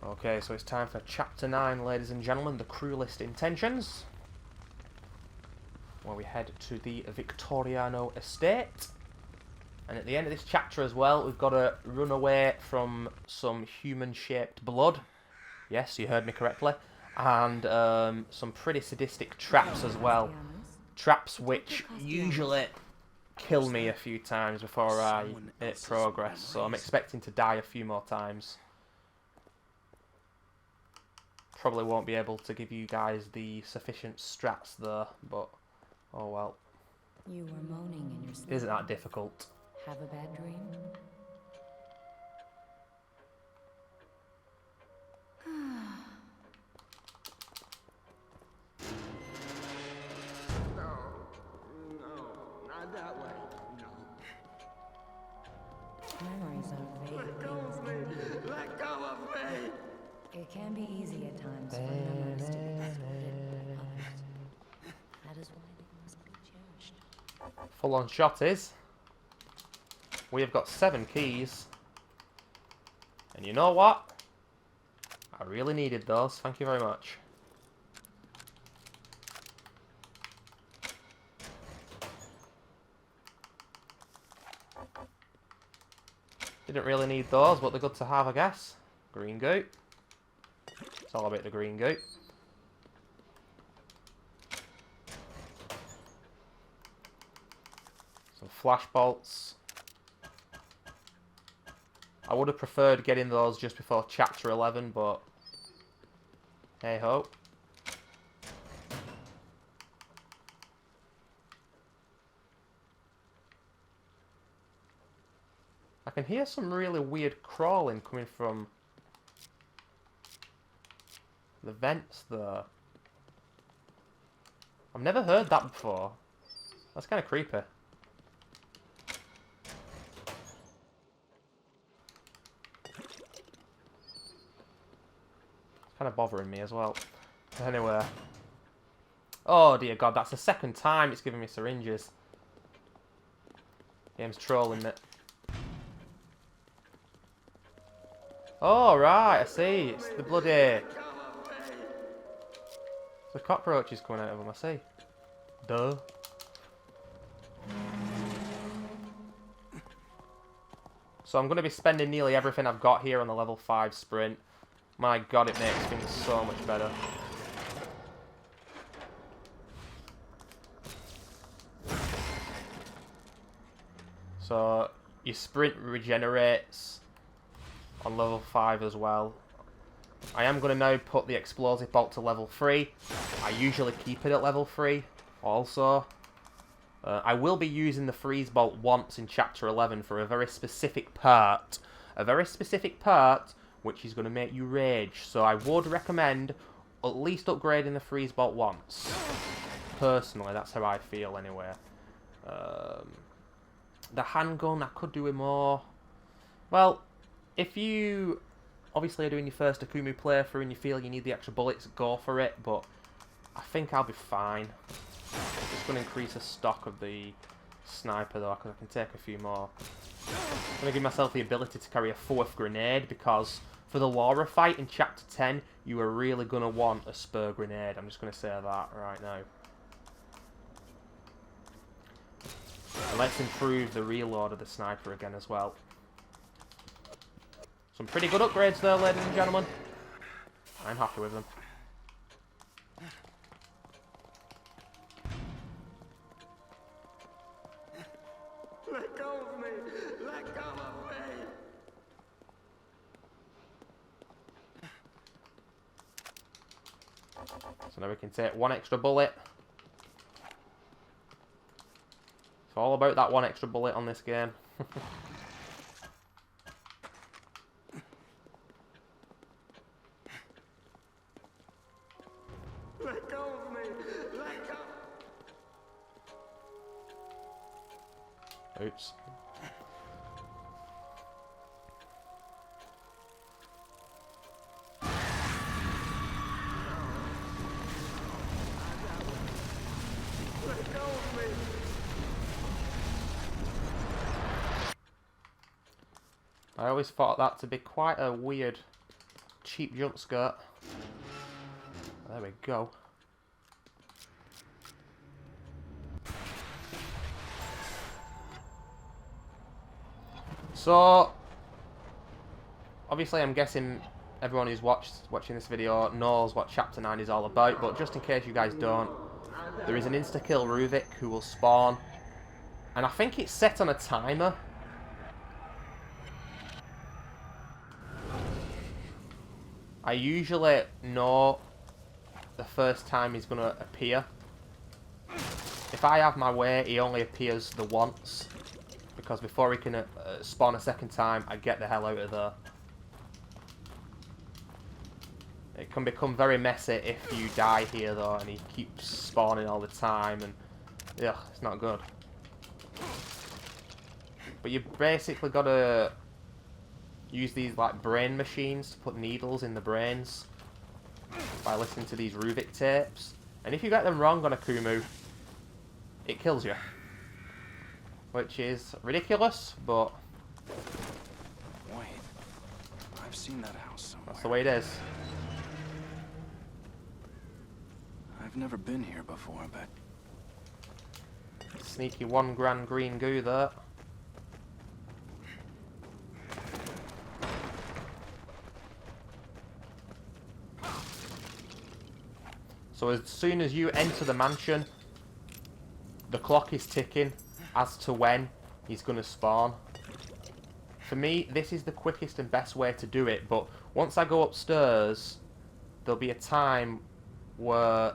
Okay, so it's time for Chapter 9, ladies and gentlemen, the Cruelest Intentions, where we head to the Victoriano estate. And at the end of this chapter as well, we've got to run away from some human-shaped blood. Yes, you heard me correctly. And some pretty sadistic traps as well. Traps which usually kill me a few times before I hit progress. So I'm expecting to die a few more times. Probably won't be able to give you guys the sufficient strats though, but oh well. You were moaning in your sleep. Isn't that difficult? Have a bad dream? No, not that way. No. Memories are vague. Let go of me! Let go of me! It can be easy at times for memories to be distorted by others. That is why they must be cherished. Full on shot is. We have got 7 keys. And you know what? I really needed those. Thank you very much. Didn't really need those, but they're good to have, I guess. Green goat. It's all about the green goat. Some flash bolts. I would have preferred getting those just before chapter 11, but hey ho. I can hear some really weird crawling coming from the vents there. I've never heard that before. That's kind of creepy. Kind of bothering me as well. Anyway. Oh dear god, that's the second time it's giving me syringes. Game's trolling it. Oh right, I see. It's the bloody... The cockroaches coming out of them, I see. Duh. So I'm going to be spending nearly everything I've got here on the level 5 sprint. My god, it makes things so much better. So, your sprint regenerates on level 5 as well. I am going to now put the explosive bolt to level 3. I usually keep it at level 3 also. I will be using the freeze bolt once in chapter 11 for a very specific part. A very specific part which is going to make you rage. So I would recommend at least upgrading the freeze bolt once. Personally, that's how I feel anyway. The handgun, I could do with more. Well, if you obviously are doing your first AKUMU playthrough and you feel you need the extra bullets, go for it. But I think I'll be fine. Just going to increase the stock of the sniper though, because I can take a few more. I'm going to give myself the ability to carry a 4th grenade, because for the Laura fight in chapter 10, you are really going to want a spur grenade. I'm just going to say that right now. And let's improve the reload of the sniper again as well. Some pretty good upgrades there, ladies and gentlemen. I'm happy with them. Let go of me! Let go of me! So now we can take 1 extra bullet. It's all about that 1 extra bullet on this game. Let go of me! Let go! Oops. Let go of me! I always thought that to be quite a weird cheap jump skirt. There we go. So, obviously I'm guessing everyone who's watching this video knows what Chapter 9 is all about, but just in case you guys don't, there is an instakill Ruvik who will spawn, and I think it's set on a timer. I usually know the first time he's going to appear. If I have my way, he only appears the once, because before he can spawn a second time, I get the hell out of there. It can become very messy if you die here though, and he keeps spawning all the time, and yeah, it's not good. But you basically got to use these like brain machines to put needles in the brains by listening to these Ruvik tapes, and if you get them wrong on AKUMU, it kills you, which is ridiculous, but wait, I've seen that house somewhere. that's the way it is. I've never been here before, but Sneaky 1 grand green goo there. So as soon as you enter the mansion, the clock is ticking as to when he's going to spawn. For me, this is the quickest and best way to do it, but once I go upstairs, there'll be a time where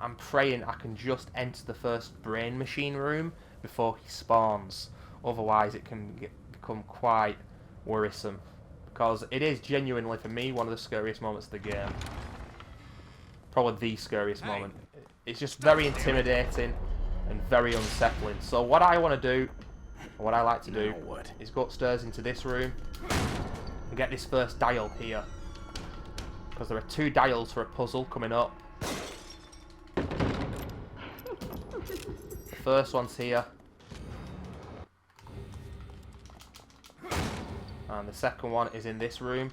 I'm praying I can just enter the first brain machine room before he spawns. Otherwise it can become quite worrisome, because it is genuinely, for me, one of the scariest moments of the game. Probably the scariest moment. It's just very intimidating and very unsettling. So what I want to do, or what I like to do, is go upstairs into this room and get this first dial here, because there are 2 dials for a puzzle coming up. The first one's here, and the second one is in this room.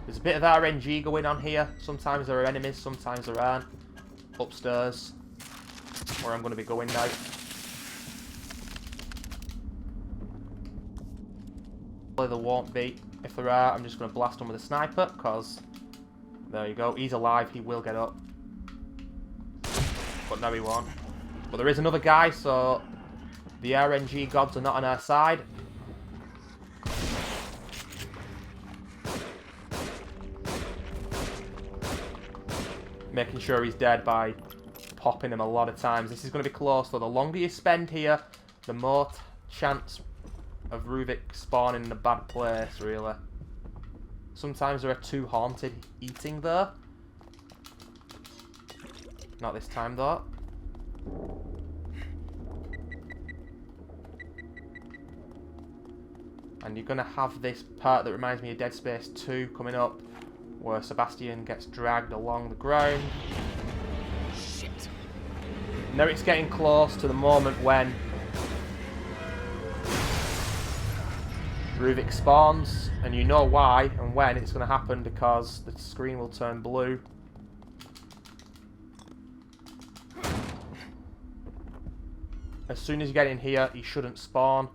There's a bit of RNG going on here. Sometimes there are enemies, sometimes there aren't. Upstairs, where I'm going to be going now. There won't be. If there are, I'm just going to blast him with a sniper, because there you go. He's alive, he will get up. But no, he won't. But there is another guy, so the RNG gods are not on our side. Making sure he's dead by popping him a lot of times. This is going to be close, though. The longer you spend here, the more chance of Ruvik spawning in a bad place, really. Sometimes there are 2 haunted eating there. Not this time, though. And you're going to have this part that reminds me of Dead Space 2 coming up, where Sebastian gets dragged along the ground. shit. Now it's getting close to the moment when Ruvik spawns, and you know why and when it's going to happen, because the screen will turn blue. As soon as you get in here, he shouldn't spawn.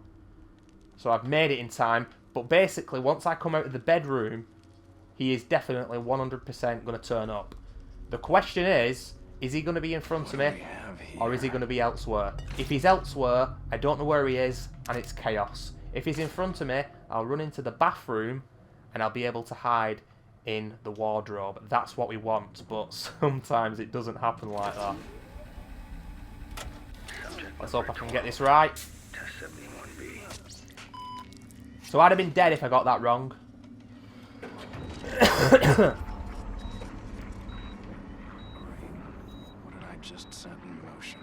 So I've made it in time, but basically once I come out of the bedroom, he is definitely 100% going to turn up. The question is he going to be in front of me, or is he going to be elsewhere? If he's elsewhere, I don't know where he is, and it's chaos. If he's in front of me, I'll run into the bathroom, and I'll be able to hide in the wardrobe. That's what we want, but sometimes it doesn't happen like that. Let's hope I can get this right. So I'd have been dead if I got that wrong. What did I just set in motion?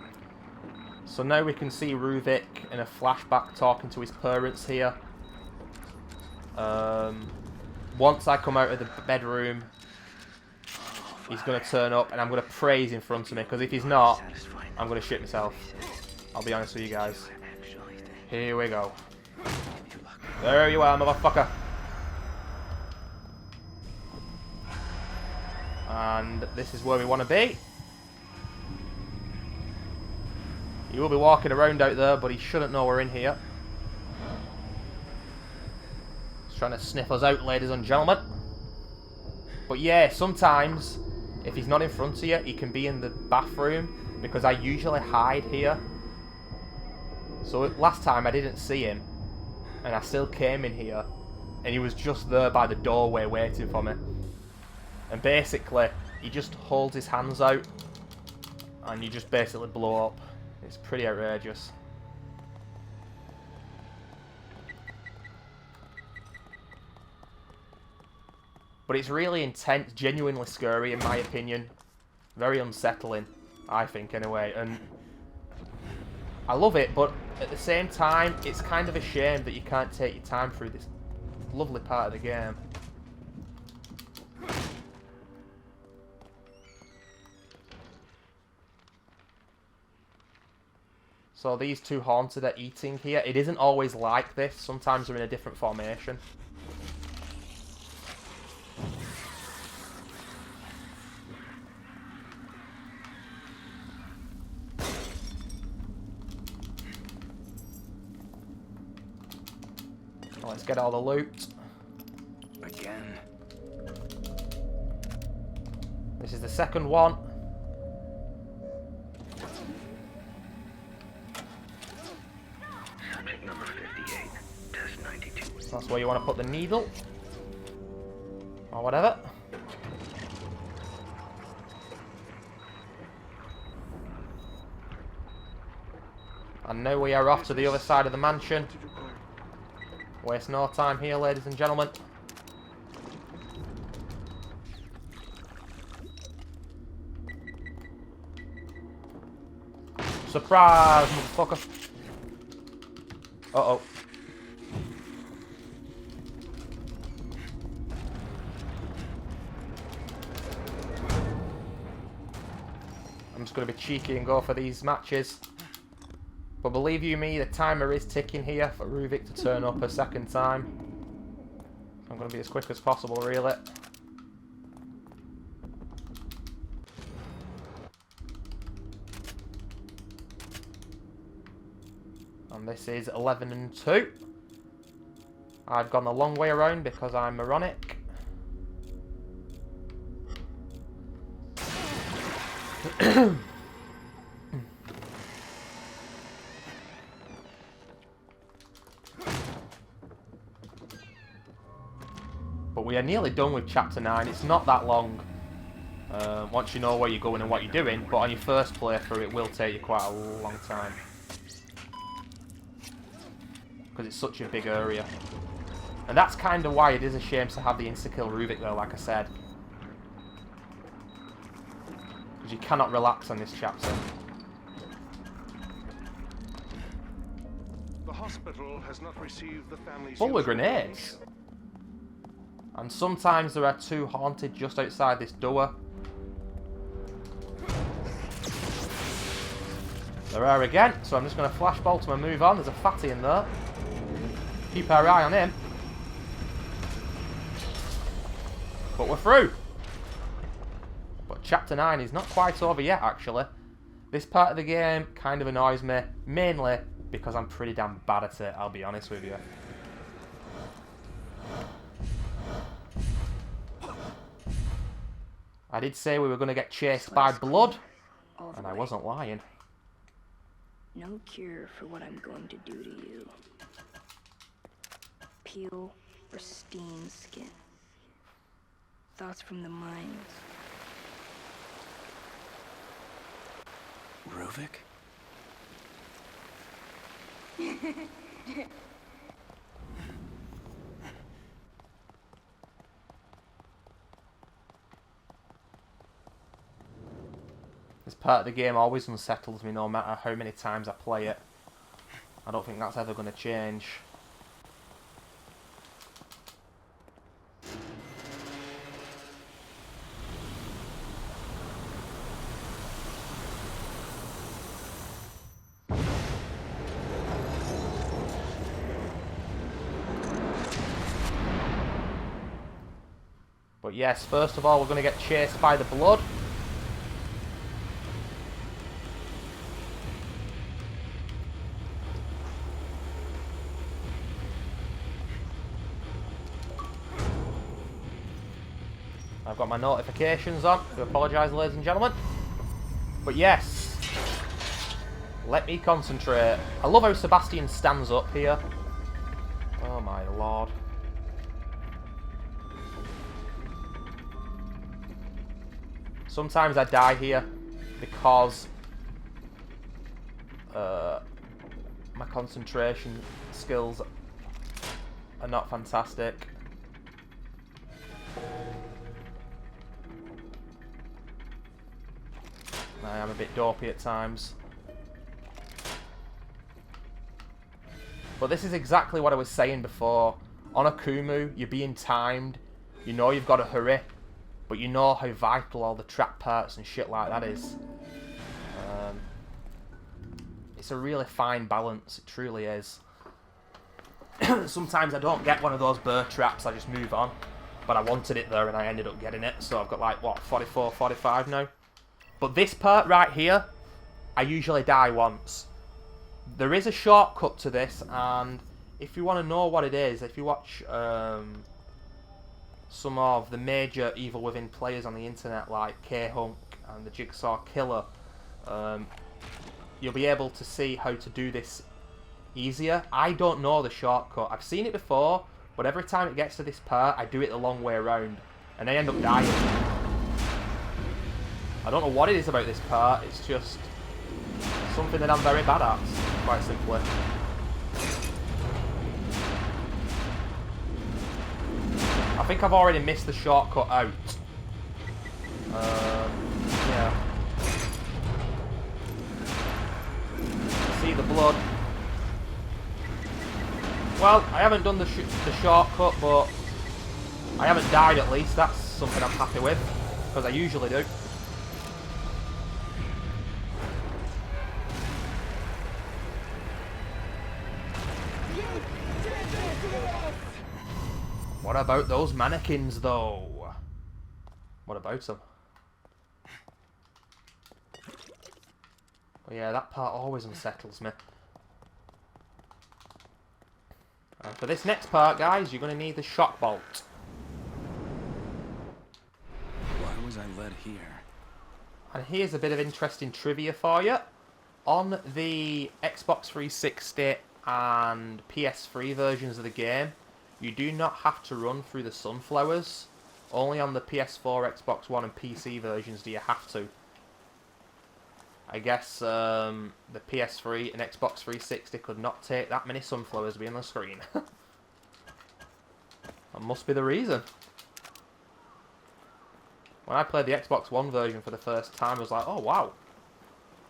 So now we can see Ruvik in a flashback talking to his parents here. Once I come out of the bedroom, he's going to turn up, and I'm going to pray he's in front of me, because if he's not, I'm going to shit myself. I'll be honest with you guys. Here we go. There you are, motherfucker. And this is where we want to be. He will be walking around out there, but he shouldn't know we're in here. He's trying to sniff us out, ladies and gentlemen. But yeah, sometimes, if he's not in front of you, he can be in the bathroom, because I usually hide here. So last time I didn't see him, and I still came in here, and he was just there by the doorway waiting for me. And basically, he just holds his hands out, and you just basically blow up. It's pretty outrageous. But it's really intense, genuinely scary in my opinion. Very unsettling, I think anyway. And I love it, but at the same time, it's kind of a shame that you can't take your time through this lovely part of the game. So these two haunted are eating here. It isn't always like this. Sometimes they're in a different formation. Let's get all the loot. Again. This is the second one. Subject number 58, test 92. So that's where you want to put the needle. Or whatever. And now we are off to the other side of the mansion. Waste no time here, ladies and gentlemen. Surprise, motherfucker. Uh-oh. I'm just going to be cheeky and go for these matches. But believe you me, the timer is ticking here for Ruvik to turn up a second time. I'm going to be as quick as possible, really. And this is 11 and 2. I've gone the long way around because I'm moronic. But we are nearly done with Chapter 9. It's not that long once you know where you're going and what you're doing, but on your first playthrough it will take you quite a long time. Because it's such a big area. And that's kind of why it is a shame to have the instakill Ruvik though, like I said. Because you cannot relax on this chapter. The hospital has not received the family's Full of usual grenades. And sometimes there are two haunted just outside this door. There are again, so I'm just going to flashbulb to and move on. There's a fatty in there. Keep our eye on him. But we're through. But Chapter 9 is not quite over yet, actually. This part of the game kind of annoys me, mainly because I'm pretty damn bad at it, I'll be honest with you. I did say we were going to get chased by blood, and I wasn't lying. No cure for what I'm going to do to you. Peel pristine skin. Thoughts from the mind. Ruvik? This part of the game always unsettles me no matter how many times I play it. I don't think that's ever going to change. But But yes, first of all, we're going to get chased by the blood. I've got my notifications on. I do apologise, ladies and gentlemen. But yes, let me concentrate. I love how Sebastian stands up here. Oh my lord. Sometimes I die here because my concentration skills are not fantastic. I am a bit dopey at times. But this is exactly what I was saying before. On AKUMU, you're being timed. You know you've got to hurry. But you know how vital all the trap parts and shit like that is. It's a really fine balance. It truly is. Sometimes I don't get one of those burr traps. I just move on. But I wanted it there and I ended up getting it. So I've got like, what, 44, 45 now? But this part right here, I usually die once. There is a shortcut to this, and if you want to know what it is, if you watch some of the major Evil Within players on the internet, like K-Hunk and the Jigsaw Killer, you'll be able to see how to do this easier. I don't know the shortcut. I've seen it before, but every time it gets to this part, I do it the long way around, and I end up dying. I don't know what it is about this part, it's just something that I'm very bad at, quite simply. I think I've already missed the shortcut out. Yeah. See the blood. Well, I haven't done the shortcut, but I haven't died at least. That's something I'm happy with, because I usually do. What about those mannequins, though? What about them? Well, yeah, that part always unsettles me. And for this next part, guys, you're going to need the shock bolt. Why was I led here? And here's a bit of interesting trivia for you. On the Xbox 360 and PS3 versions of the game, you do not have to run through the sunflowers. Only on the PS4, Xbox One and PC versions do you have to. I guess the PS3 and Xbox 360 could not take that many sunflowers being on the screen. That must be the reason. When I played the Xbox One version for the first time, I was like, oh wow.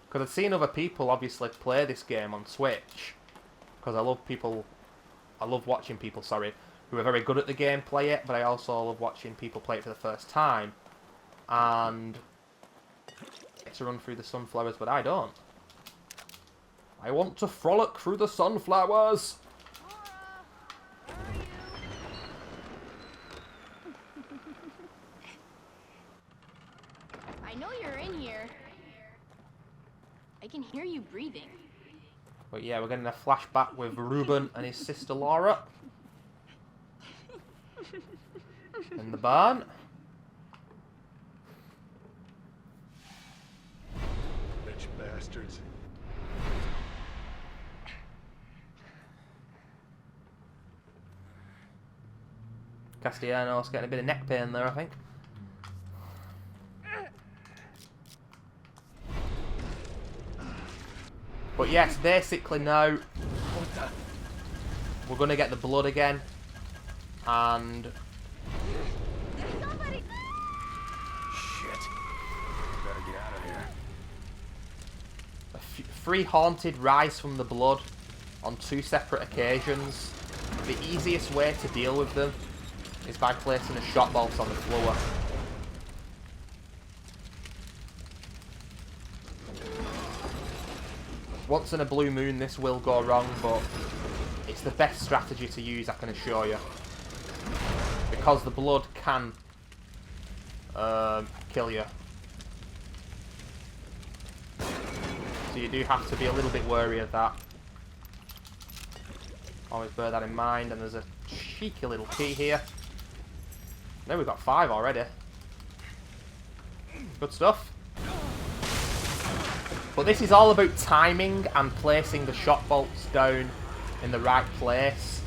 Because I'd seen other people obviously play this game on Switch. Because I love watching people, who are very good at the game play it, but I also love watching people play it for the first time. And get to run through the sunflowers, but I don't. I want to frolic through the sunflowers! I know you're in here. I can hear you breathing. But yeah, we're getting a flashback with Ruben and his sister Laura. In the barn. Bitch bastards. Castellanos getting a bit of neck pain there, I think. But yes, basically now we're going to get the blood again, and Shit. Better get out of here. Three haunted rise from the blood on 2 separate occasions. The easiest way to deal with them is by placing a shot bolt on the floor. Once in a blue moon this will go wrong, but it's the best strategy to use, I can assure you. Because the blood can kill you. So you do have to be a little bit wary of that. Always bear that in mind. And there's a cheeky little key here. Now we've got 5 already. Good stuff. But this is all about timing and placing the shot bolts down in the right place.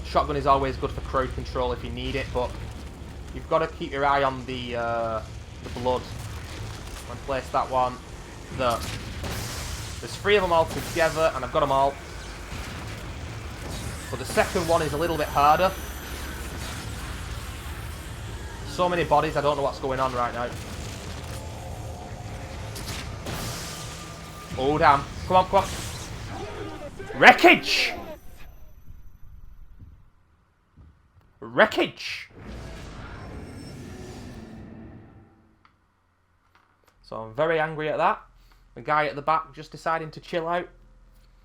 Shotgun is always good for crowd control if you need it, but you've got to keep your eye on the blood. And place that one. There's 3 of them all together, and I've got them all. But the second one is a little bit harder. So many bodies, I don't know what's going on right now. Oh, damn. Come on, come on. Wreckage! Wreckage! So I'm very angry at that. The guy at the back just deciding to chill out.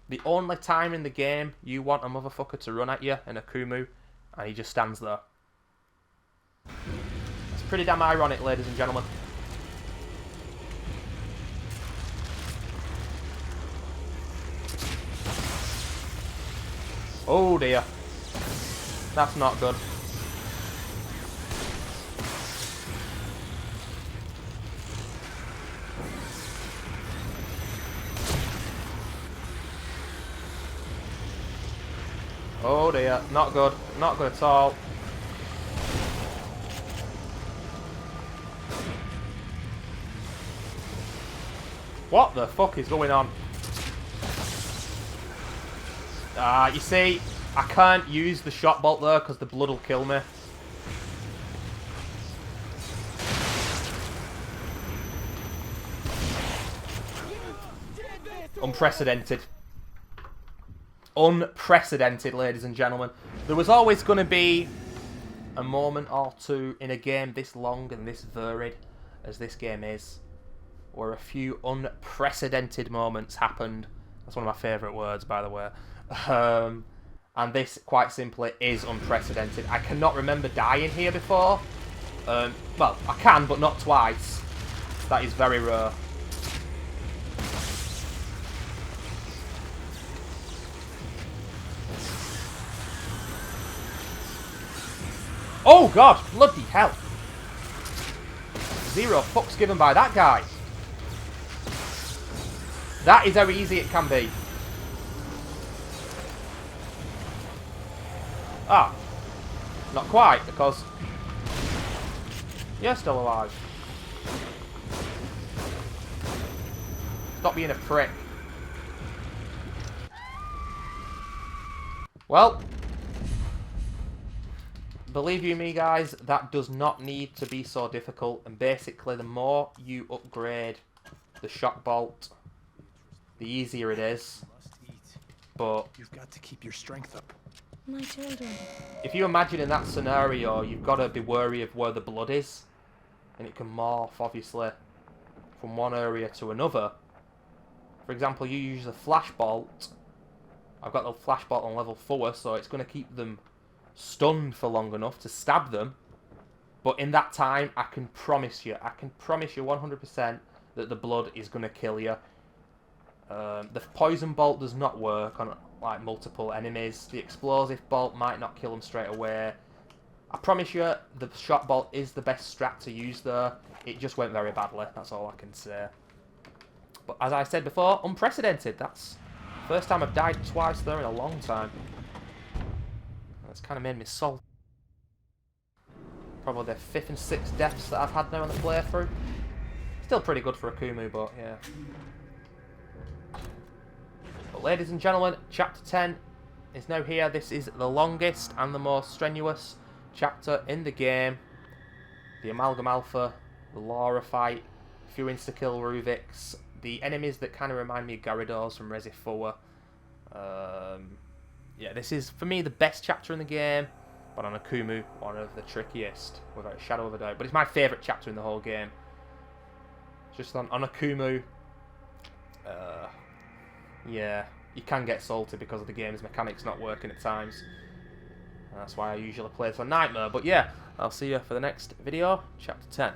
The only time in the game you want a motherfucker to run at you in AKUMU, and he just stands there. It's pretty damn ironic, ladies and gentlemen. Oh dear. That's not good. Oh dear, not good. Not good at all. What the fuck is going on? You see, I can't use the shot bolt there because the blood will kill me. Unprecedented. Unprecedented, ladies and gentlemen. There was always going to be a moment or two in a game this long and this varied as this game is, where a few unprecedented moments happened. That's one of my favourite words, by the way. And this, quite simply, is unprecedented. I cannot remember dying here before. Well, I can, but not twice. That is very rare. Oh god, bloody hell. 0 fucks given by that guy. That is how easy it can be. Ah. Not quite, because you're still alive. Stop being a prick. Well, believe you me, guys, that does not need to be so difficult. And basically, the more you upgrade the shock bolt, the easier it is. But You've got to keep your strength up. My children. if you imagine in that scenario, you've got to be wary of where the blood is. And it can morph, obviously, from one area to another. For example, you use a flash bolt. I've got the flash bolt on level 4, so it's going to keep them stunned for long enough to stab them. But in that time, I can promise you 100% that the blood is going to kill you. The poison bolt does not work on like multiple enemies. The explosive bolt might not kill them straight away. I promise you, the shot bolt is the best strat to use there. It just went very badly, that's all I can say. But as I said before, unprecedented. That's the first time I've died twice there in a long time. That's kind of made me salty. Probably the 5th and 6th deaths that I've had now on the playthrough. Still pretty good for AKUMU, but yeah. But ladies and gentlemen, Chapter 10 is now here. This is the longest and the most strenuous chapter in the game. The Amalgam Alpha, the Laura fight, a few instakill Ruviks, the enemies that kind of remind me of Gyarados from Resi 4. Yeah, this is, for me, the best chapter in the game, but on AKUMU, one of the trickiest, without a shadow of a doubt. But it's my favourite chapter in the whole game. Just on AKUMU, yeah, you can get salty because of the game's mechanics not working at times. That's why I usually play this on Nightmare. But yeah, I'll see you for the next video, Chapter 10.